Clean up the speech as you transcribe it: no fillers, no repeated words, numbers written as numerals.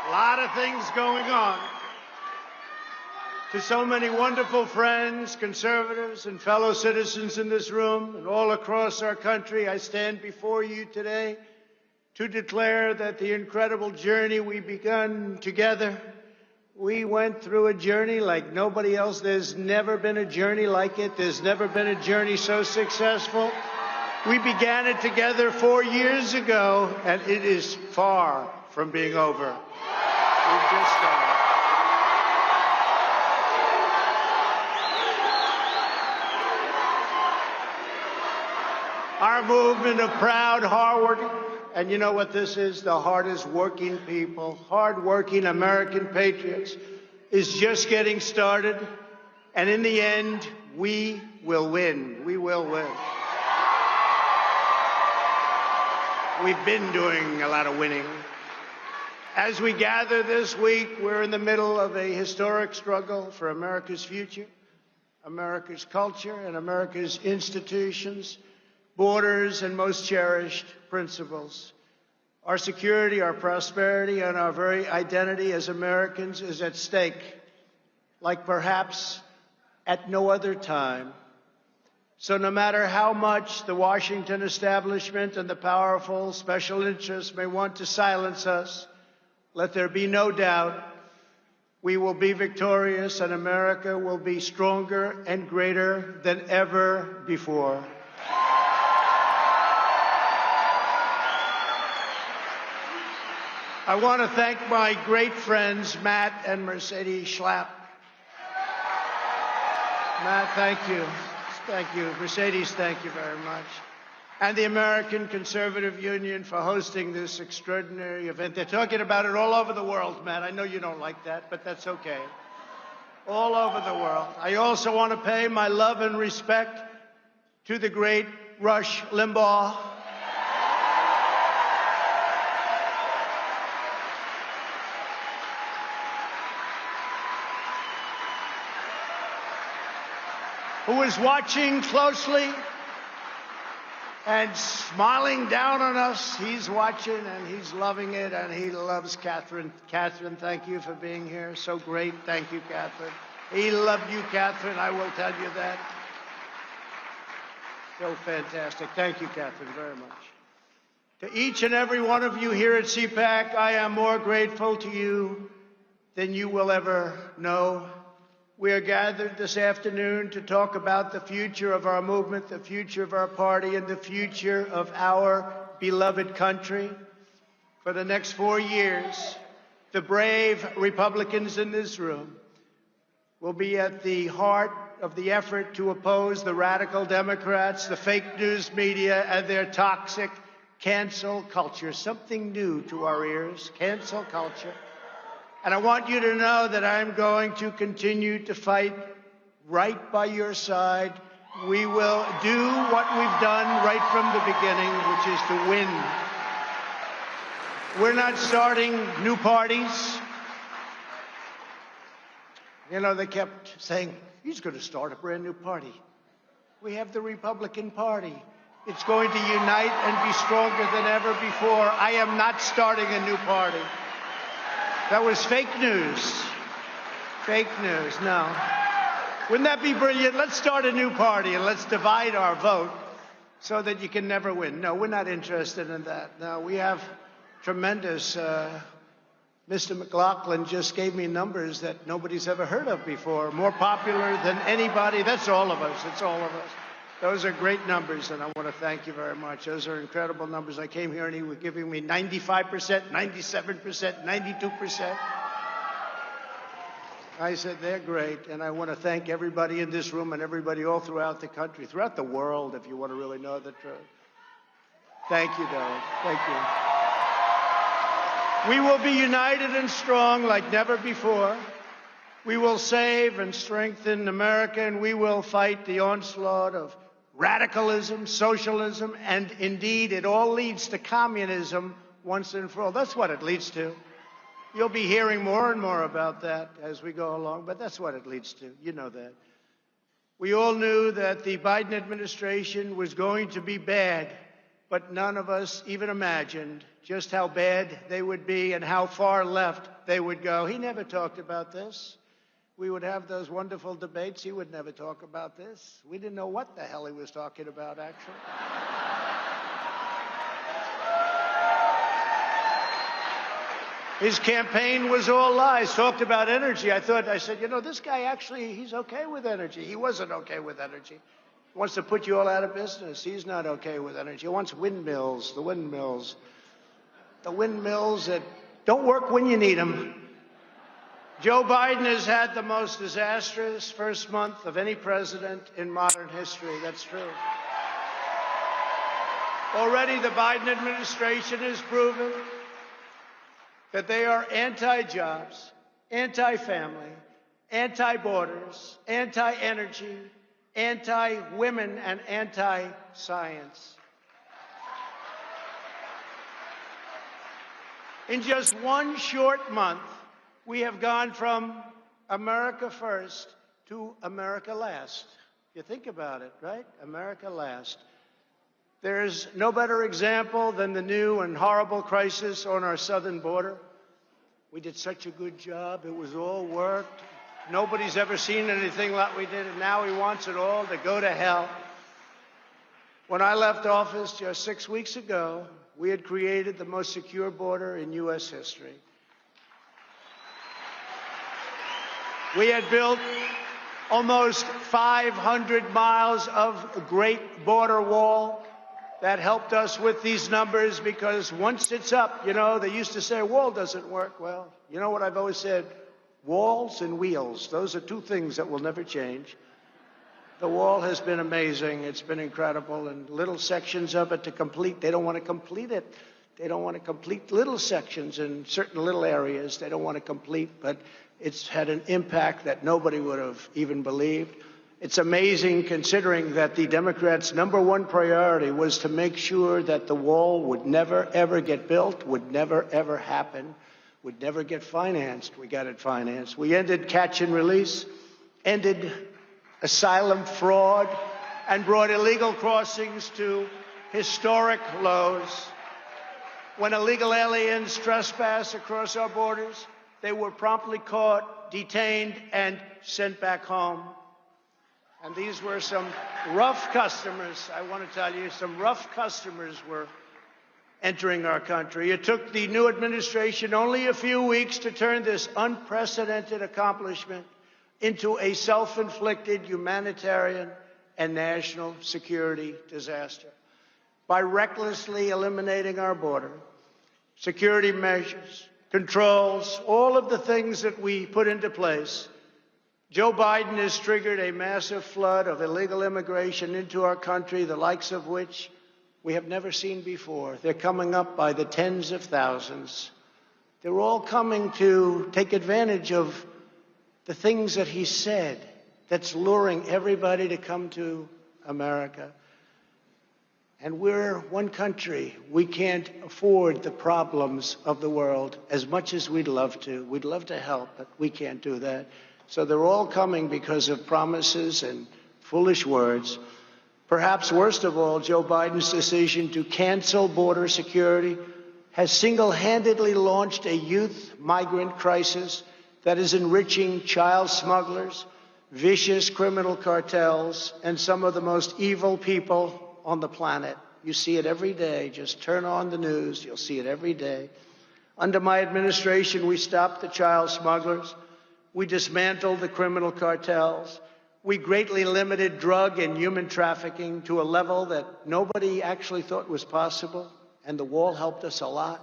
A lot of things going on. To so many wonderful friends, conservatives, and fellow citizens in this room and all across our country, I stand before you today to declare that the incredible journey we begun together, we went through a journey like nobody else. There's never been a journey like it. There's never been a journey so successful. We began it together 4 years ago, and it is far from being over. We've just started. Our movement of proud, hardworking, and you know what this is? The hardest working people, hardworking American patriots, is just getting started. And in the end, we will win. We will win. We've been doing a lot of winning. As we gather this week, we're in the middle of a historic struggle for America's future, America's culture, and America's institutions, borders, and most cherished principles. Our security, our prosperity, and our very identity as Americans is at stake, like perhaps at no other time. So no matter how much the Washington establishment and the powerful special interests may want to silence us, let there be no doubt we will be victorious and America will be stronger and greater than ever before. I want to thank my great friends, Matt and Mercedes Schlapp. Matt, thank you. Thank you. Mercedes, thank you very much. And the American Conservative Union for hosting this extraordinary event. They're talking about it all over the world, Matt. I know you don't like that, but that's okay. All over the world. I also want to pay my love and respect to the great Rush Limbaugh. Who is watching closely and smiling down on us. He's watching and he's loving it, and he loves Catherine. Catherine, thank you for being here. So great. Thank you, Catherine. He loved you, Catherine. I will tell you that. So fantastic. Thank you, Catherine, very much. To each and every one of you here at CPAC, I am more grateful to you than you will ever know. We are gathered this afternoon to talk about the future of our movement, the future of our party, and the future of our beloved country. For the next 4 years, the brave Republicans in this room will be at the heart of the effort to oppose the radical Democrats, the fake news media, and their toxic cancel culture. Something new to our ears, cancel culture. And I want you to know that I'm going to continue to fight right by your side. We will do what we've done right from the beginning, which is to win. We're not starting new parties. You know, they kept saying, he's going to start a brand new party. We have the Republican Party. It's going to unite and be stronger than ever before. I am not starting a new party. That was fake news. Fake news, no. Wouldn't that be brilliant? Let's start a new party and let's divide our vote so that you can never win. No, we're not interested in that. No, we have tremendous, Mr. McLaughlin just gave me numbers that nobody's ever heard of before. More popular than anybody. That's all of us. It's all of us. Those are great numbers, and I want to thank you very much. Those are incredible numbers. I came here, and he was giving me 95%, 97%, 92%. I said, they're great, and I want to thank everybody in this room and everybody all throughout the country, throughout the world, if you want to really know the truth. Thank you, Doug. Thank you. We will be united and strong like never before. We will save and strengthen America, and we will fight the onslaught of radicalism, socialism, and indeed it all leads to communism once and for all. That's what it leads to. You'll be hearing more and more about that as we go along, but that's what it leads to. You know that. We all knew that the Biden administration was going to be bad, but none of us even imagined just how bad they would be and how far left they would go, he never talked about this. We would have those wonderful debates. He would never talk about this. We didn't know what the hell he was talking about, actually. His campaign was all lies, talked about energy. I said, you know, this guy actually, he's okay with energy. He wasn't okay with energy. He wants to put you all out of business. He's not okay with energy. He wants windmills, the windmills that don't work when you need them. Joe Biden has had the most disastrous first month of any president in modern history. That's true. Already the Biden administration has proven that they are anti-jobs, anti-family, anti-borders, anti-energy, anti-women, and anti-science. In just one short month, we have gone from America first to America last. You think about it, right? America last. There's no better example than the new and horrible crisis on our southern border. We did such a good job. It was all worked. Nobody's ever seen anything like we did, and now he wants it all to go to hell. When I left office just 6 weeks ago, we had created the most secure border in U.S. history. We had built almost 500 miles of great border wall. That helped us with these numbers because once it's up, you know, they used to say a wall doesn't work. Well, you know what I've always said? Walls and wheels. Those are two things that will never change. The wall has been amazing. It's been incredible. And little sections of it to complete. They don't want to complete it. They don't want to complete little sections in certain little areas. They don't want to complete, but it's had an impact that nobody would have even believed. It's amazing considering that the Democrats' #1 priority was to make sure that the wall would never, ever get built, would never, ever happen, would never get financed. We got it financed. We ended catch and release, ended asylum fraud, and brought illegal crossings to historic lows. When illegal aliens trespass across our borders, they were promptly caught, detained, and sent back home. And these were some rough customers. I want to tell you, some rough customers were entering our country. It took the new administration only a few weeks to turn this unprecedented accomplishment into a self-inflicted humanitarian and national security disaster. By recklessly eliminating our border, security measures, controls, all of the things that we put into place, Joe Biden has triggered a massive flood of illegal immigration into our country, the likes of which we have never seen before. They're coming up by the tens of thousands. They're all coming to take advantage of the things that he said that's luring everybody to come to America. And we're one country. We can't afford the problems of the world as much as we'd love to. We'd love to help, but we can't do that. So they're all coming because of promises and foolish words. Perhaps worst of all, Joe Biden's decision to cancel border security has single-handedly launched a youth migrant crisis that is enriching child smugglers, vicious criminal cartels, and some of the most evil people on the planet. You see it every day. Just turn on the news. You'll see it every day. Under my administration, we stopped the child smugglers. We dismantled the criminal cartels. We greatly limited drug and human trafficking to a level that nobody actually thought was possible, and the wall helped us a lot.